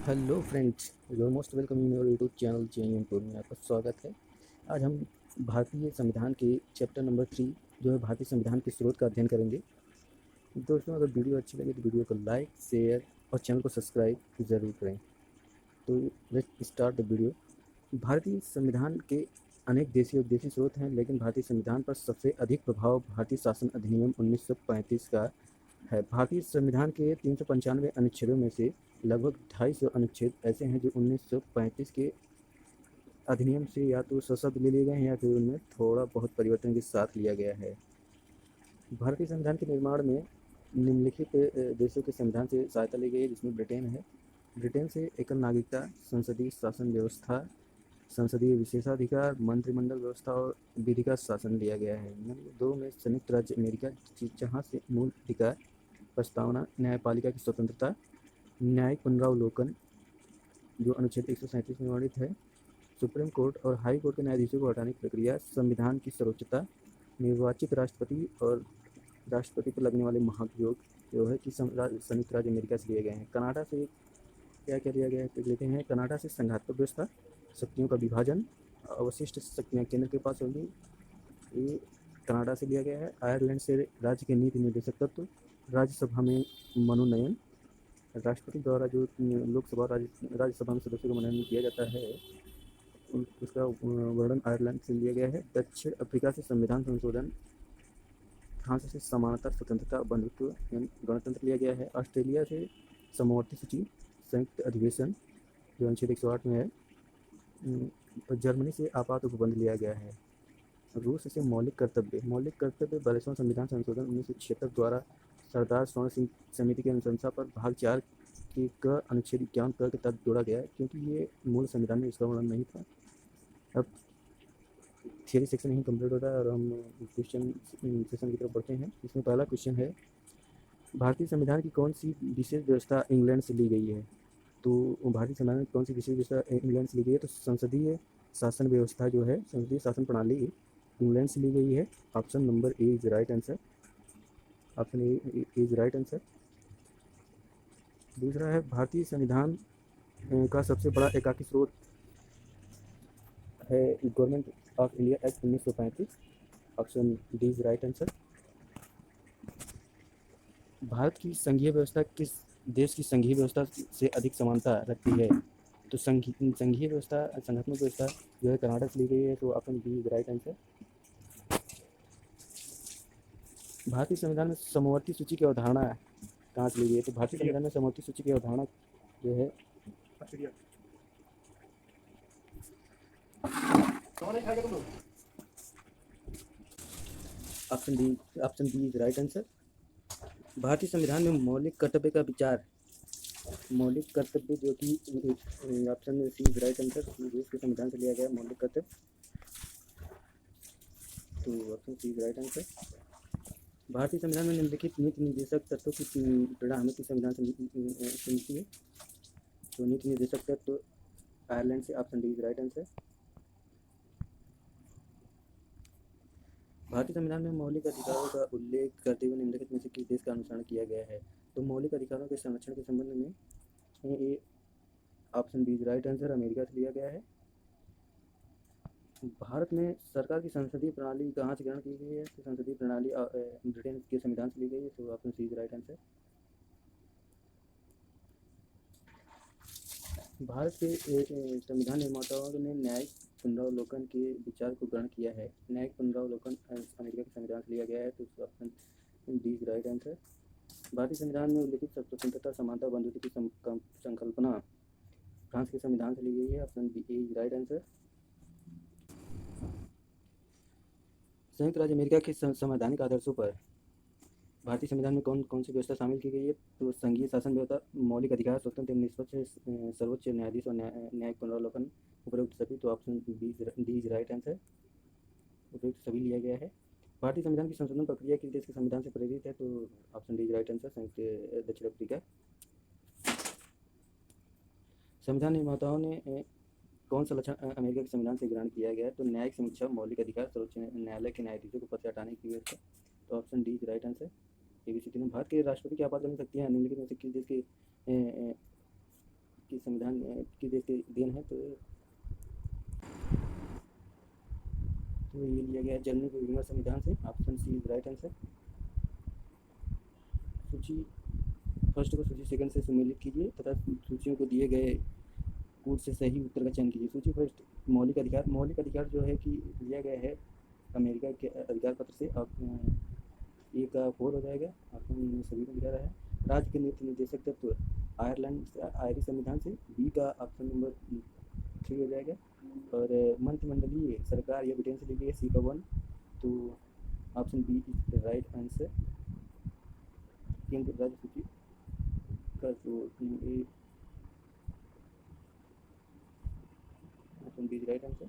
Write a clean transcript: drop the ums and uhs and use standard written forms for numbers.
Hello friends, you are most welcome in your YouTube channel J में आपका स्वागत है। आज हम भारतीय संविधान के चैप्टर नंबर 3 जो है भारतीय संविधान के स्रोत का अध्ययन करेंगे। दोस्तों, अगर वीडियो अच्छी लगे तो वीडियो को लाइक, शेयर और चैनल को सब्सक्राइब ज़रूर करें। तो लेट्स स्टार्ट द वीडियो। भारतीय संविधान के अनेक देशी और विदेशी स्रोत हैं, लेकिन भारतीय संविधान पर सबसे अधिक प्रभाव भारतीय शासन अधिनियम 1935 का है। भारतीय संविधान के 395 अनुच्छेदों में से लगभग 250 अनुच्छेद ऐसे हैं जो 1935 के अधिनियम से या तो सशब्द ले लिए गए हैं या फिर उनमें थोड़ा बहुत परिवर्तन के साथ लिया गया है। भारतीय संविधान के निर्माण में निम्नलिखित देशों के संविधान से सहायता ली गई है, जिसमें ब्रिटेन है। ब्रिटेन से एकल नागरिकता, संसदीय शासन व्यवस्था, संसदीय विशेषाधिकार, मंत्रिमंडल व्यवस्था और विधि का शासन लिया गया है। नंबर 2 में संयुक्त राज्य अमेरिका, जहाँ से मूल अधिकार, प्रस्तावना, न्यायपालिका की स्वतंत्रता, न्यायिक पुनरावलोकन जो अनुच्छेद 137 में वर्णित है, सुप्रीम कोर्ट और हाई कोर्ट के न्यायाधीशों को हटाने की प्रक्रिया, संविधान की सर्वोच्चता, निर्वाचित राष्ट्रपति और राष्ट्रपति पर लगने वाले महाभियोग जो है कि संयुक्त राज्य अमेरिका से लिए गए हैं। कनाडा से क्या क्या लिया गया है तो लेते हैं। कनाडा से संघात्मक व्यवस्था, शक्तियों का विभाजन, अवशिष्ट शक्तियाँ केंद्र के पास होंगी, ये कनाडा से लिया गया है। आयरलैंड से राज्य के नीति निर्देशक तत्व, राज्यसभा में मनोनयन, राष्ट्रपति द्वारा जो लोकसभा राज्यसभा में सदस्यों का मनोनयन किया जाता है उसका वर्णन आयरलैंड से लिया गया है। दक्षिण अफ्रीका से संविधान संशोधन, फ्रांस से समानता, स्वतंत्रता, बंधुत्व एवं गणतंत्र लिया गया है। ऑस्ट्रेलिया से समवर्ती सूची, संयुक्त अधिवेशन जो अनुच्छेद 108 में है। जर्मनी से आपात उपबंध लिया गया है। रूस से मौलिक कर्तव्य, 42वां संविधान संशोधन 1976 द्वारा सरदार स्वर्ण सिंह समिति की अनुशंसा पर भाग 4 के क अनुच्छेद 51 क के तहत जोड़ा गया है, क्योंकि ये मूल संविधान में इसका वर्णन नहीं था। अब थियरी सेक्शन यहीं कंप्लीट होता है और हम क्वेश्चन सेशन की तरफ बढ़ते हैं। इसमें पहला क्वेश्चन है, भारतीय संविधान की कौन सी विशेष व्यवस्था इंग्लैंड से ली गई है? तो भारतीय संविधान में कौन सी विशेष व्यवस्था इंग्लैंड से ली गई है? तो संसदीय शासन व्यवस्था जो है, संसदीय शासन प्रणाली इंग्लैंड से ली गई है। Option number A is right answer. Option A is right answer. दूसरा है, भारतीय संविधान का सबसे बड़ा एकाकी स्रोत है government of India act 1935। Option D is right answer. Bharat की संघीय व्यवस्था किस देश की संघीय व्यवस्था से अधिक समानता रखती है? तो संघीय व्यवस्था, संघात्मक व्यवस्था जो है कनाडा से ली गई है, तो option B is right answer. भारतीय संविधान में समवर्ती सूची की अवधारणा कहाँ से ली गई है? तो भारतीय संविधान में समवर्ती सूची की अवधारणा जो है option D is right answer. भारतीय संविधान में मौलिक कर्तव्य का विचार, मौलिक कर्तव्य जो कि option C is right answer, रूस के संविधान से लिया गया मौलिक कर्तव्य, तो option C is right answer. भारतीय संविधान में निम्नलिखित नीति निर्देशक तत्वों की प्रेरणा हमें किस संविधान से मिलती है? तो नीति निर्देशक तत्व आयरलैंड से, option D is right answer. भारतीय संविधान में मौलिक अधिकारों का उल्लेख करते हुए निम्नलिखित में से किस देश का अनुसरण किया गया है? तो मौलिक अधिकारों के संरक्षण के संबंध में ये option B is right answer, America से लिया गया है। भारत में सरकार की संसदीय प्रणाली कहाँ से ग्रहण की गई है? तो संसदीय प्रणाली ब्रिटेन के संविधान से ली गई है, तो option C is right answer. Bharat के संविधान निर्माताओं ने न्यायिक पुनरावलोकन के विचार को ग्रहण किया है। न्यायिक पुनरावलोकन अमेरिका के संविधान से लिया गया है, तो option D is right answer. भारतीय संविधान में उल्लिखित स्वतंत्रता, समानता, बंधुत्व की संकल्पना फ्रांस के संविधान से ली गई है, option B is right answer. संयुक्त राज्य अमेरिका के संवैधानिक आदर्शों पर भारतीय संविधान में कौन कौन सी व्यवस्था शामिल की गई है? तो संघीय शासन व्यवस्था, मौलिक अधिकार, स्वतंत्र एवं निष्पक्ष सर्वोच्च न्यायाधीश और न्यायिक पुनरावलोकन, उपयुक्त सभी, तो option D is right answer, उपयुक्त सभी लिया गया है। भारतीय संविधान की संशोधन प्रक्रिया किस देश के संविधान से प्रेरित है? तो option D is right answer, संयुक्त दक्षिण अफ्रीका। संविधान निर्माताओं ने कौन सा लक्षण अमेरिका के संविधान से ग्रहण किया गया है? तो न्यायिक समीक्षा, मौलिक अधिकार, सर्वोच्च न्यायालय के न्यायाधीशों को पद से हटाने की व्यवस्था, तो option D is right answer. ABC तीनों। भारत के राष्ट्रपति की आपातकालीन शक्तियाँ निम्नलिखित में से किस देश के की संविधान की देश की देन है। तो ये लिया गया है जर्मनी के विमर संविधान से। Option C is right answer. सूची फर्स्ट को सूची सेकंड से सम्मिलित कीजिए तथा सूचियों को दिए गए कूट से सही उत्तर का चयन कीजिए। सूची फर्स्ट, मौलिक अधिकार। मौलिक अधिकार जो है कि लिया गया है अमेरिका के अधिकार पत्र से। अब ए का 4 हो जाएगा, ऑप्शन सभी को दिया रहा है। राज्य के नीति निर्देशक तत्व आयरलैंड आयरिश संविधान से। बी का ऑप्शन नंबर 3 हो जाएगा। और मंत्रिमंडलीय सरकार या ब्रिटेन से ली गई है, सी का 1। तो option B is the right answer. केंद्र राज्य सूची का जो A, option B is right answer.